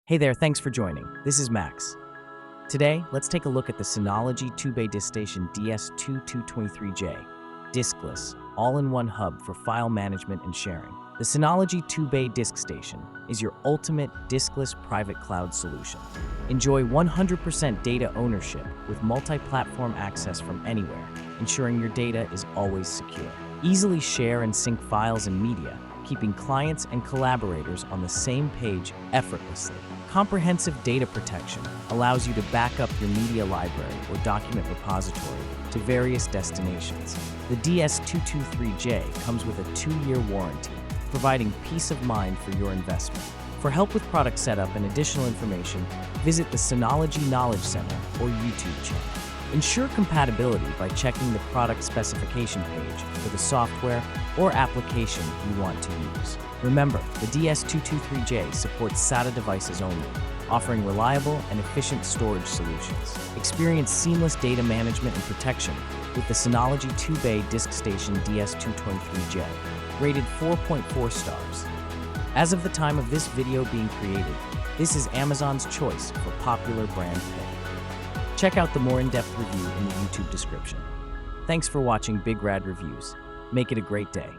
Hey there, thanks for joining. This is Max. Today, let's take a look at the Synology DiskStation DS223j, Diskless, all-in-one hub for file management and sharing. The Synology DiskStation is your ultimate diskless private cloud solution. Enjoy 100% data ownership with multi-platform access from anywhere, ensuring your data is always secure. Easily share and sync files and media, keeping clients and collaborators on the same page effortlessly. Comprehensive data protection allows you to back up your media library or document repository to various destinations. The DS223j comes with a 2-year warranty, providing peace of mind for your investment. For help with product setup and additional information, visit the Synology Knowledge Center or YouTube channel. Ensure compatibility by checking the product specification page for the software or application you want to use. Remember, the DS223j supports SATA devices only, offering reliable and efficient storage solutions. Experience seamless data management and protection with the Synology DiskStation DS223j, rated 4.4 stars. As of the time of this video being created, this is Amazon's choice for popular brand pick. Check out the more in-depth review in the YouTube description. Thanks for watching Big Rad Reviews. Make it a great day.